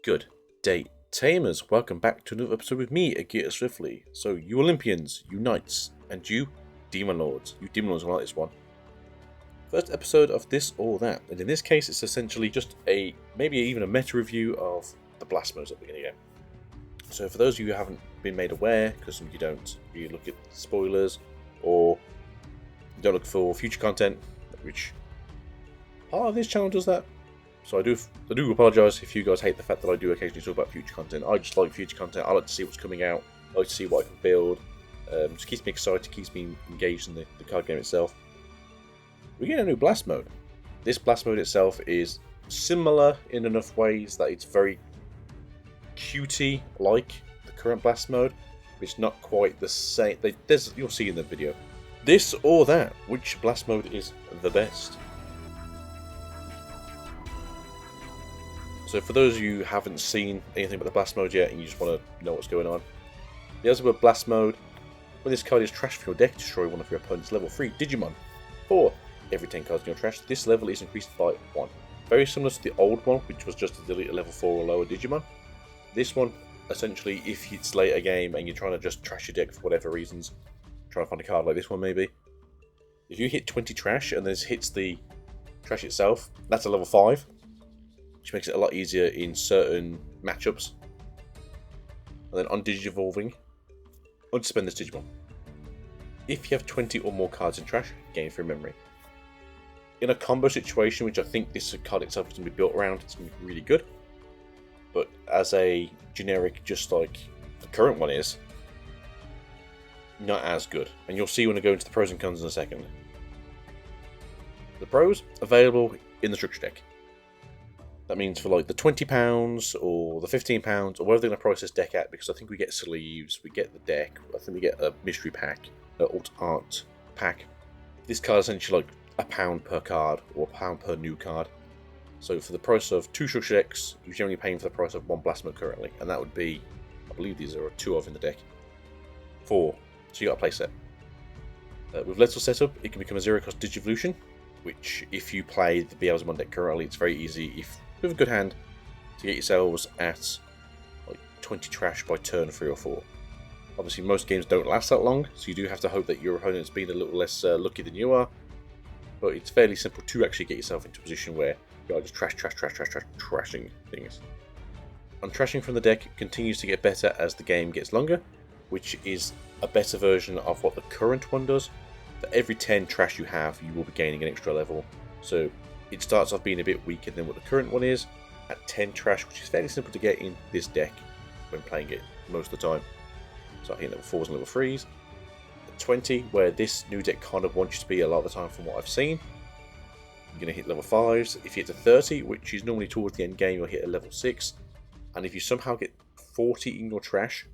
Good day, Tamers. Welcome back to another episode with me, Agita Swiftly. So, you Olympians, you Knights, and you Demon Lords. You Demon Lords will like this one. First episode of This or That, and in this case, it's essentially just maybe even a meta review of the blast modes that we're going to get. So, for those of you who haven't been made aware, because you look at spoilers or you don't look for future content, which part of this channel does that. So I do apologise if you guys hate the fact that I do occasionally talk about future content. I just like future content. I like to see what's coming out. I like to see what I can build. Just keeps me excited, keeps me engaged in the card game itself. We get a new blast mode. This blast mode itself is similar in enough ways that it's very cutie like the current blast mode. It's not quite the same. You'll see in the video. This or that, which blast mode is the best? So for those of you who haven't seen anything about the blast mode yet and you just want to know what's going on, the Beelzemon blast mode, when this card is trashed from your deck, destroy one of your opponent's level 3 Digimon. For every 10 cards in your trash, this level is increased by 1. Very similar to the old one, which was just to delete a level 4 or lower Digimon. This one, essentially, if it's late a game and you're trying to just trash your deck for whatever reasons, trying to find a card like this one maybe, if you hit 20 trash and this hits the trash itself, that's a level 5. Which makes it a lot easier in certain matchups. And then on Digivolving, unsuspend this Digimon. If you have 20 or more cards in trash, gain 3 memory. In a combo situation, which I think this card itself is going to be built around, it's going to be really good. But as a generic, just like the current one is, not as good. And you'll see when I go into the pros and cons in a second. The pros, available in the structure deck. That means for like the £20 or the £15 or whatever they're going to price this deck at, because I think we get sleeves, we get the deck, I think we get a mystery pack, an alt art pack. This card is essentially like £1 per card or £1 per new card. So for the price of 2 structure decks, you're generally paying for the price of 1 blast mode currently, and that would be, I believe these are 2 of in the deck. 4. So you got a playset. With Let's setup, it can become a 0 cost Digivolution, which if you play the Beelzemon deck currently, it's very easy with a good hand to get yourselves at like 20 trash by turn 3 or 4. Obviously most games don't last that long, so you do have to hope that your opponent's been a little less lucky than you are, but it's fairly simple to actually get yourself into a position where you are just trashing things. Untrashing from the deck continues to get better as the game gets longer, which is a better version of what the current one does. For every 10 trash you have, you will be gaining an extra level. So it starts off being a bit weaker than what the current one is at 10 trash, which is fairly simple to get in this deck when playing it most of the time. So I think level 4s and level 3s. At 20, where this new deck kind of wants you to be a lot of the time from what I've seen, you're going to hit level 5s. If you hit to 30, which is normally towards the end game, you'll hit a level 6. And if you somehow get 40 in your trash,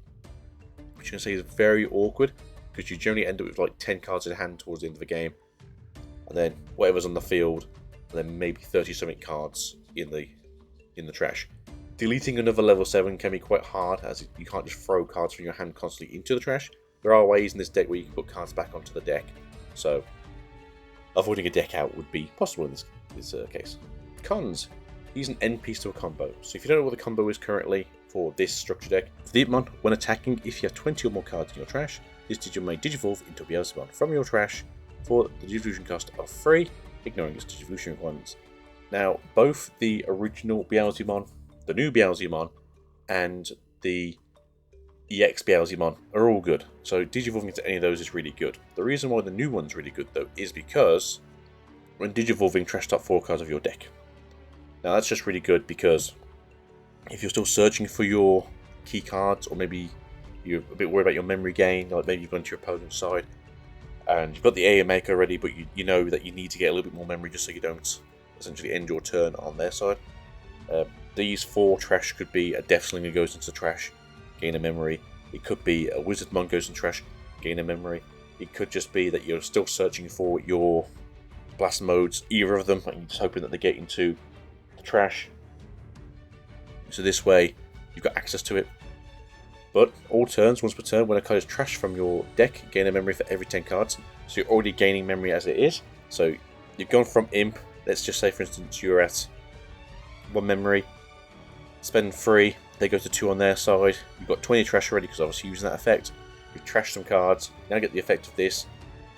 which you can say is very awkward, because you generally end up with like 10 cards in hand towards the end of the game, and then whatever's on the field, and then maybe 30 something cards in the trash. Deleting another level 7 can be quite hard, as you can't just throw cards from your hand constantly into the trash. There are ways in this deck where you can put cards back onto the deck, so avoiding a deck out would be possible in this case. Cons. Use an end piece to a combo. So if you don't know what the combo is currently for this structure deck, for the Digimon, when attacking, if you have 20 or more cards in your trash, this Digimon may Digivolve into a Beelzemon from your trash for the Digivolution cost of 3, ignoring its Digivolution requirements. Now, both the original Beelzemon, the new Beelzemon, and the EX Beelzemon are all good. So Digivolving into any of those is really good. The reason why the new one's really good, though, is because when Digivolving, trash top 4 cards of your deck. Now, that's just really good because if you're still searching for your key cards, or maybe you're a bit worried about your memory gain, like maybe you've gone to your opponent's side, and you've got the AM maker already, but you know that you need to get a little bit more memory just so you don't essentially end your turn on their side. These 4 trash could be a Death Slinger goes into trash, gain a memory. It could be a Wizardmon goes in trash, gain a memory. It could just be that you're still searching for your blast modes, either of them, and you're just hoping that they get into the trash. So this way, you've got access to it. But all turns, once per turn, when a card is trashed from your deck, gain a memory for every 10 cards. So you're already gaining memory as it is. So you've gone from Imp, let's just say for instance you're at 1 memory, spend 3, they go to 2 on their side. You've got 20 trash already because obviously using that effect. You trash some cards, now get the effect of this.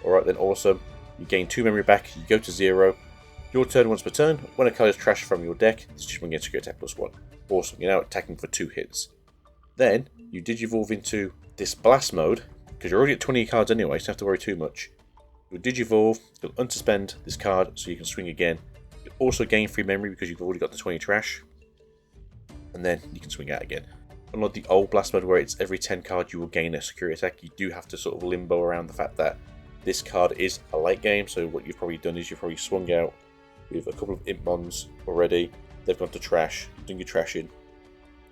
Alright then, awesome. You gain 2 memory back, you go to 0. Your turn once per turn. When a card is trashed from your deck, this Digimon gets security attack +1. Awesome, you're now attacking for 2 hits. Then, you Digivolve into this Blast mode, because you're already at 20 cards anyway, so you don't have to worry too much. You'll Digivolve, you'll unsuspend this card so you can swing again. You'll also gain 3 memory because you've already got the 20 trash. And then you can swing out again. Unlike the old Blast mode where it's every 10 cards you will gain a security attack, you do have to sort of limbo around the fact that this card is a late game, so what you've probably done is you've probably swung out with a couple of Impmons already. They've gone to trash, you've done your trashing.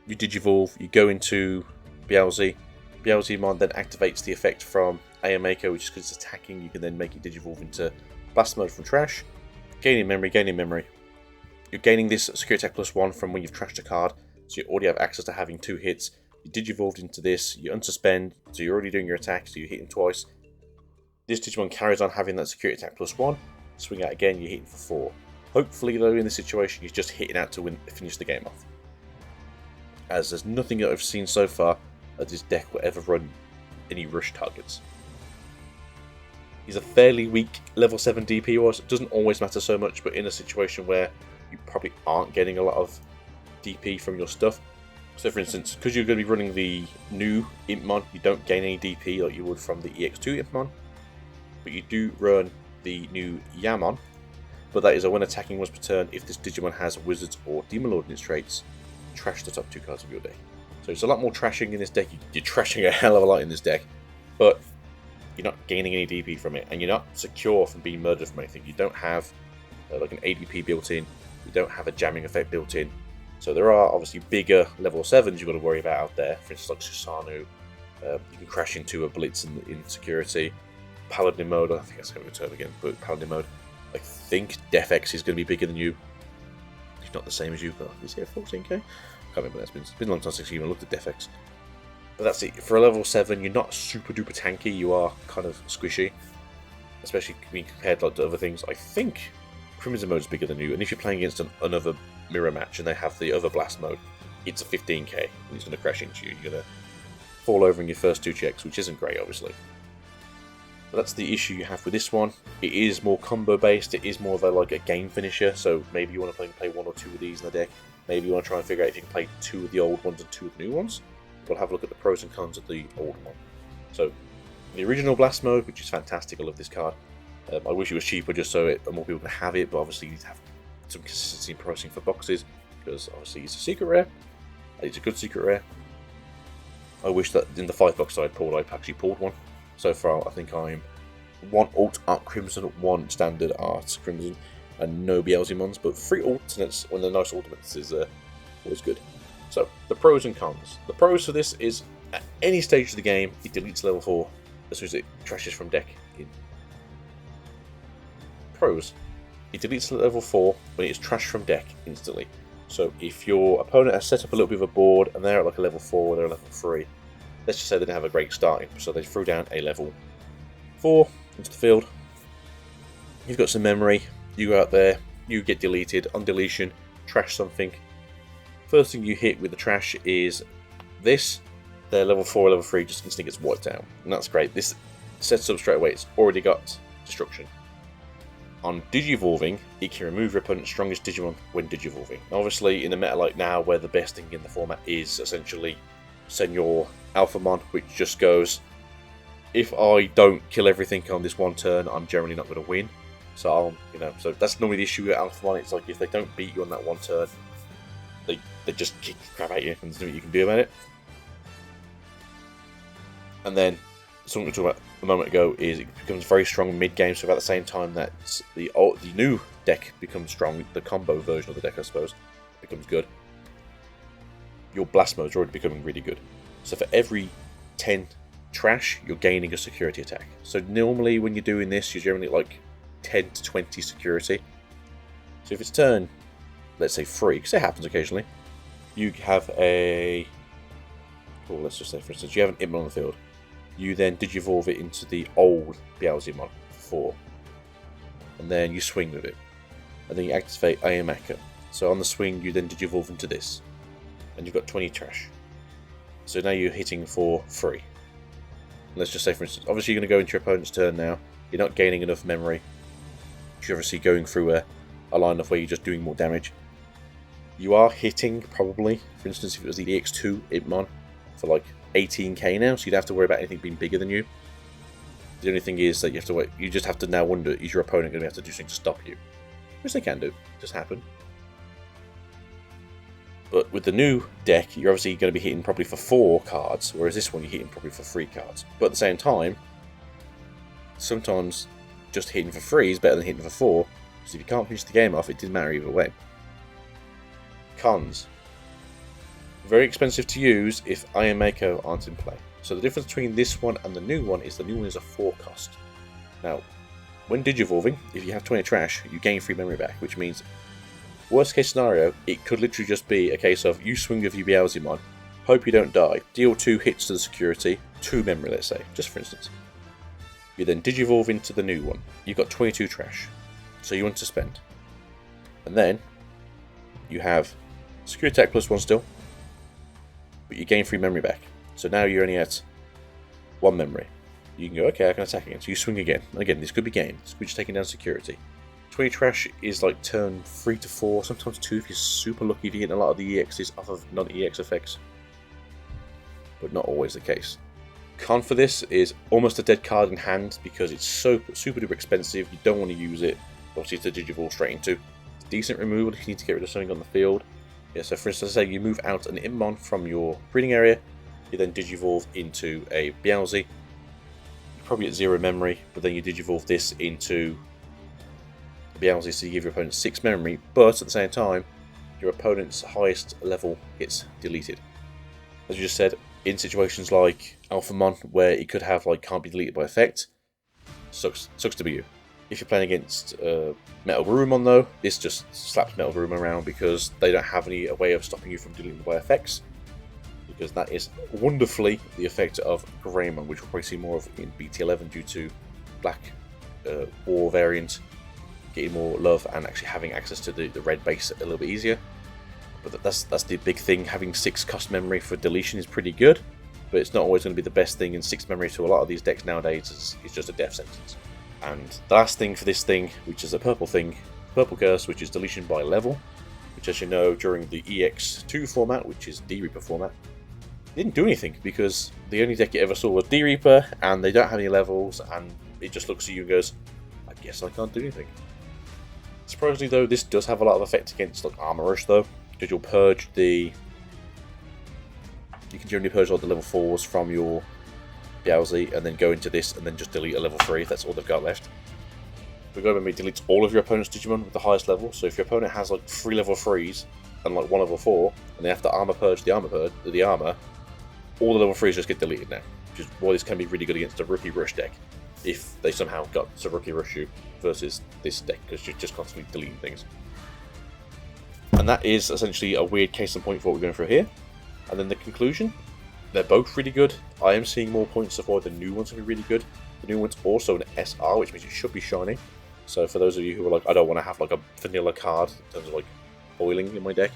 You Digivolve, you go into Beelzemon then activates the effect from Ayameko, which is because it's attacking. You can then make it Digivolve into Blast mode from trash. Gaining memory. You're gaining this security attack +1 from when you've trashed a card, so you already have access to having 2 hits. You Digivolved into this, you unsuspend, so you're already doing your attack, so you hit him twice. This Digimon carries on having that security attack +1. Swing out again, you're hitting for 4. Hopefully, though, in this situation, he's just hitting out to finish the game off. As there's nothing that I've seen so far that this deck will ever run any rush targets. He's a fairly weak level 7 DP wise. It doesn't always matter so much, but in a situation where you probably aren't getting a lot of DP from your stuff. So for instance, because you're going to be running the new Impmon, you don't gain any DP like you would from the EX2 Impmon. But you do run the new Yamon, but that is a when attacking once per turn. If this Digimon has Wizards or Demon Lord in its traits, trash the top 2 cards of your deck. So it's a lot more trashing in this deck. You're trashing a hell of a lot in this deck, but you're not gaining any DP from it, and you're not secure from being murdered from anything. You don't have like an ADP built in, you don't have a jamming effect built in. So there are obviously bigger level 7s you've got to worry about out there. For instance, like Susanoo, you can crash into a Blitz in security. Paladin mode, I think that's going to return again, but Paladin mode, I think Defx is going to be bigger than you. He's not the same as you, but is he at 14k? Can't remember, it's been a long time since I even looked at Defx. But that's it. For a level 7, you're not super duper tanky, you are kind of squishy. Especially being compared like, to other things. I think Crimson mode is bigger than you, and if you're playing against another mirror match and they have the other blast mode, it's a 15k, and he's going to crash into you. You're going to fall over in your first 2 checks, which isn't great, obviously. But that's the issue you have with this one. It is more combo based, it is more of a game finisher, so maybe you want to play 1 or 2 of these in the deck. Maybe you want to try and figure out if you can play 2 of the old ones and 2 of the new ones. We'll have a look at the pros and cons of the old one. So, the original Blast mode, which is fantastic, I love this card. I wish it was cheaper just so more people can have it, but obviously you need to have some consistency in pricing for boxes, because obviously it's a secret rare, and it's a good secret rare. I wish that in the 5-box I'd actually pulled one. So far, I think I'm 1 Alt Art Crimson, 1 Standard Art Crimson, and no Beelzemons, but 3 alternates when they're nice ultimates is always good. So, the pros and cons. The pros for this is, at any stage of the game, it deletes level 4 as soon as it trashes from deck in. Pros. It deletes level 4 when it is trashed from deck instantly. So, if your opponent has set up a little bit of a board and they're at like a level 4 or they're a level 3, let's just say they didn't have a great starting, so they threw down a level 4 into the field. You've got some memory, you go out there, you get deleted, on deletion, trash something. First thing you hit with the trash is this. Their level 4 or level 3 just instantly gets wiped out. And that's great. This sets up straight away. It's already got destruction. On Digivolving, it can remove your opponent's strongest Digimon when Digivolving. Obviously, in a meta like now, where the best thing in the format is essentially send your Alphamon, which just goes, if I don't kill everything on this one turn, I'm generally not going to win. So, so that's normally the issue with Alphamon. It's like, if they don't beat you on that one turn, they just kick the crap at you, and there's nothing you can do about it. And then, something we talked about a moment ago is it becomes very strong mid-game, so about the same time that the new deck becomes strong, the combo version of the deck, I suppose, becomes good, your Blast mode is already becoming really good. So for every 10 trash, you're gaining a security attack. So normally when you're doing this, you're generally like 10 to 20 security. So if it's turn, let's say 3, because it happens occasionally, you have a... Well, let's just say, for instance, you have an Impmon on the field. You then Digivolve it into the old Beelzemon 4. And then you swing with it. And then you activate Ayamaka. So on the swing, you then Digivolve into this. and you've got 20 trash. So now you're hitting for 3. Let's just say, for instance, obviously you're going to go into your opponent's turn now. You're not gaining enough memory. You're obviously going through a line of where you're just doing more damage. You are hitting, probably, for instance, if it was the EX2 Impmon, for like 18k now, so you'd have to worry about anything being bigger than you. The only thing is that you have to wait. You just have to now wonder, is your opponent going to have to do something to stop you? Which they can do. Just happen. But with the new deck, you're obviously going to be hitting probably for 4 cards, whereas this one you're hitting probably for 3 cards. But at the same time, sometimes just hitting for 3 is better than hitting for 4, because if you can't finish the game off, it didn't matter either way. Cons. Very expensive to use if Iron Mako aren't in play. So the difference between this one and the new one is the new one is a 4 cost. Now, when digivolving, if you have 20 trash, you gain 3 memory back, which means, worst case scenario, it could literally just be a case of you swing with your Beelzemon, hope you don't die, deal 2 hits to the security, 2 memory, let's say, just for instance. You then digivolve into the new one. You've got 22 trash, so you want to spend. And then, you have security attack +1 still, but you gain 3 memory back. So now you're only at 1 memory. You can go, okay, I can attack again. So you swing again. And again, this could be game. This could be just taking down security. 20 trash is like turn 3 to 4, sometimes 2 if you're super lucky to get a lot of the EXs off of non-EX effects. But not always the case. Con for this is almost a dead card in hand because it's so super duper expensive. You don't want to use it. Obviously, it's a digivolve straight into. Decent removal if you need to get rid of something on the field. Yeah, so for instance, say you move out an Impmon from your breeding area. You then digivolve into a Beelzy. You're probably at 0 memory, but then you digivolve this into a Beelzy, so you give your opponent 6 memory, but at the same time, your opponent's highest level gets deleted. As you just said, in situations like Alphamon, where it could have like can't be deleted by effect, sucks to be you. If you're playing against Metal Garurumon though, this just slaps Metal Garurumon around because they don't have any way of stopping you from deleting by effects. Because that is wonderfully the effect of Greymon, which we'll probably see more of in BT11 due to Black War variant getting more love and actually having access to the red base a little bit easier. But that's the big thing. Having 6 cost memory for deletion is pretty good, but it's not always going to be the best thing, and 6 memory to a lot of these decks nowadays is just a death sentence. And the last thing for this thing, which is a purple thing, Purple Curse, which is deletion by level, which as you know during the EX2 format, which is D-Reaper format, didn't do anything because the only deck it ever saw was D-Reaper and they don't have any levels, and it just looks at you and goes, I guess I can't do anything. Surprisingly though, this does have a lot of effect against like Armor Rush though, because you'll purge you can generally purge all the level 4s from your Beelzy and then go into this and then just delete a level 3 if that's all they've got left. We've got to remember it deletes all of your opponent's Digimon with the highest level, so if your opponent has like 3 level 3s and like 1 level 4, and they have to armor purge the armor, all the level 3s just get deleted now, which is why this can be really good against a Rookie Rush deck, if they somehow got to Rookie Rush you versus this deck, because you're just constantly deleting things. And that is essentially a weird case in point for what we're going through here. And then the conclusion, they're both really good. I am seeing more points of why the new one's going to be really good. The new one's also an SR, which means it should be shiny. So for those of you who are like, I don't want to have like a vanilla card in terms of like foiling in my deck,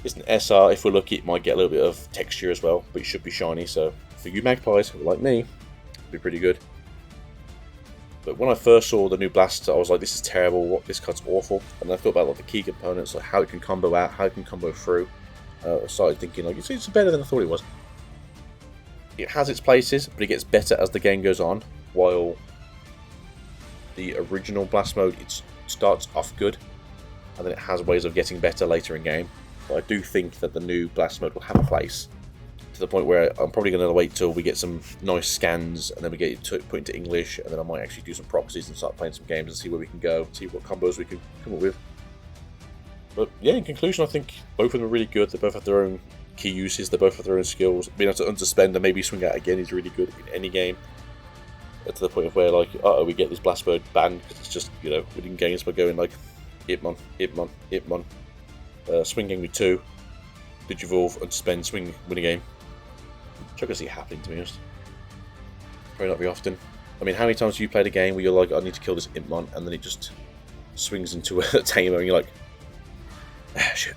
it's an SR. If we're lucky, it might get a little bit of texture as well, but it should be shiny. So for you magpies who are like me, it'll be pretty good. But when I first saw the new Blaster, I was like, this is terrible, this card's awful. And I thought about like the key components, like how it can combo out, how it can combo through. I started thinking like, it's better than I thought it was. It has its places, but it gets better as the game goes on, while the original Blast mode, it starts off good, and then it has ways of getting better later in game. But I do think that the new Blast mode will have a place, to the point where I'm probably going to wait till we get some nice scans, and then we get it put into English, and then I might actually do some proxies and start playing some games and see where we can go, see what combos we can come up with. But yeah, in conclusion, I think both of them are really good. They both have their own key uses, they both have their own skills. Being able to unsuspend and maybe swing out again is really good in any game. To the point of where, like, we get this Blast mode banned because it's just, you know, winning games by going like, Hitmon, swing game with 2, Digivolve, unsuspend, swing, win a game. Which I can see happening, to be honest. Probably not very often. I mean, how many times have you played a game where you're like, I need to kill this Impmon, and then it just swings into a Tamer, and you're like, ah, shit.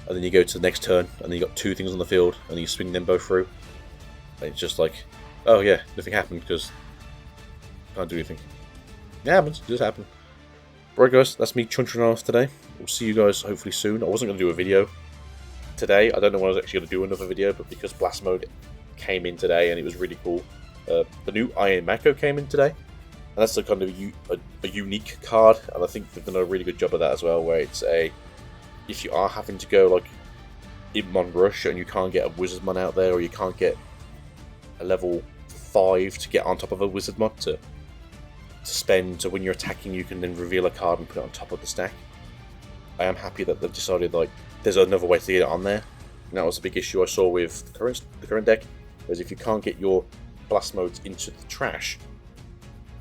and then you go to the next turn, and then you got 2 things on the field, and you swing them both through. And it's just like, oh yeah, nothing happened because can't do anything. It happens, it just happened. Right guys, that's me chunching off today. We'll see you guys hopefully soon. I wasn't going to do a video today. I don't know when I was actually going to do another video, but because Blast Mode came in today and it was really cool. The new Iron Mako came in today. And that's a kind of a unique card, and I think they've done a really good job of that as well, where it's if you are having to go like Imon Rush and you can't get a Wizardmon out there, or you can't get a level 5 to get on top of a Wizardmon to spend, so when you're attacking you can then reveal a card and put it on top of the stack. I am happy that they've decided like there's another way to get it on there. And that was a big issue I saw with the current deck, whereas if you can't get your Blast Modes into the trash,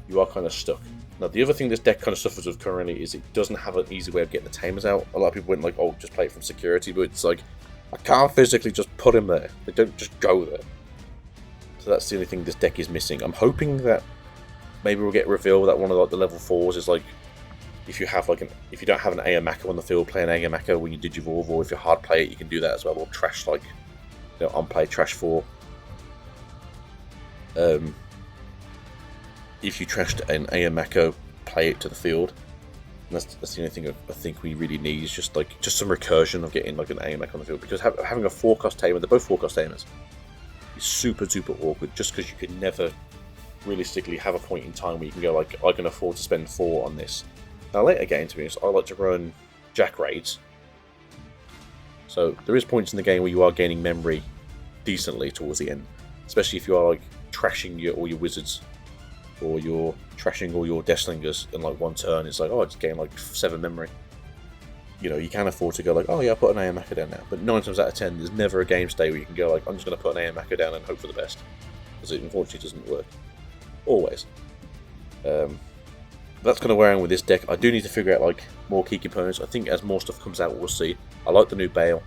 you are kind of stuck. Now, the other thing this deck kind of suffers with currently is it doesn't have an easy way of getting the Tamers out. A lot of people went like, oh, just play it from security, but it's like, I can't physically just put him there. They don't just go there. So that's the only thing this deck is missing. I'm hoping that maybe we'll get revealed that one of like the level 4s is like, if you don't have an Ayamaka on the field, play an Ayamaka when you Digivolve, or if you hard play it, you can do that as well. Or trash like, on play trash 4. If you trashed an Ayamako, play it to the field. And that's the only thing I think we really need is just some recursion of getting like an Ayamako on the field, because having a 4-cost Tamer, they're both 4-cost Tamers, is super awkward, just because you could never realistically have a point in time where you can go like, I can afford to spend 4 on this. Now later game, to be honest, I like to run Jack Raids, so there is points in the game where you are gaining memory decently towards the end, especially if you are like trashing all your wizards, or you're trashing all your Deathlingers in like one turn. It's like, oh, I just gained like 7 memory. You can afford to go like, oh yeah, I'll put an Ayamaka down now. But 9 times out of 10, there's never a game state where you can go like, I'm just going to put an Ayamaka down and hope for the best, because it unfortunately doesn't work always. That's kind of where I am with this deck. I do need to figure out like more key components. I think as more stuff comes out, we'll see. I like the new Bale.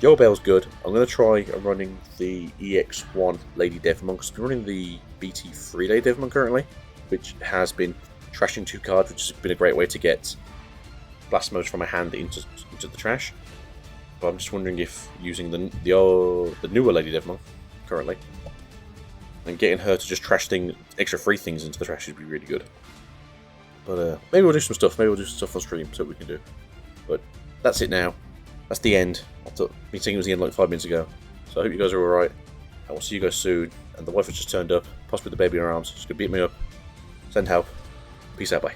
The old Bale's good. I'm going to try running the EX1 Lady Devilmon, because I'm running the BT3 Lady Devilmon currently, which has been trashing 2 cards, which has been a great way to get Blast Modes from my hand into the trash. But I'm just wondering if using the newer Lady Devilmon currently, and getting her to just trash extra 3 things into the trash would be really good. But maybe we'll do some stuff. Maybe we'll do some stuff on stream, so we can do. But that's it now. That's the end. I thought me thinking it was the end like 5 minutes ago. So I hope you guys are alright. I will see you guys soon. And the wife has just turned up, possibly the baby in her arms. She's going to beat me up. Send help. Peace out, bye.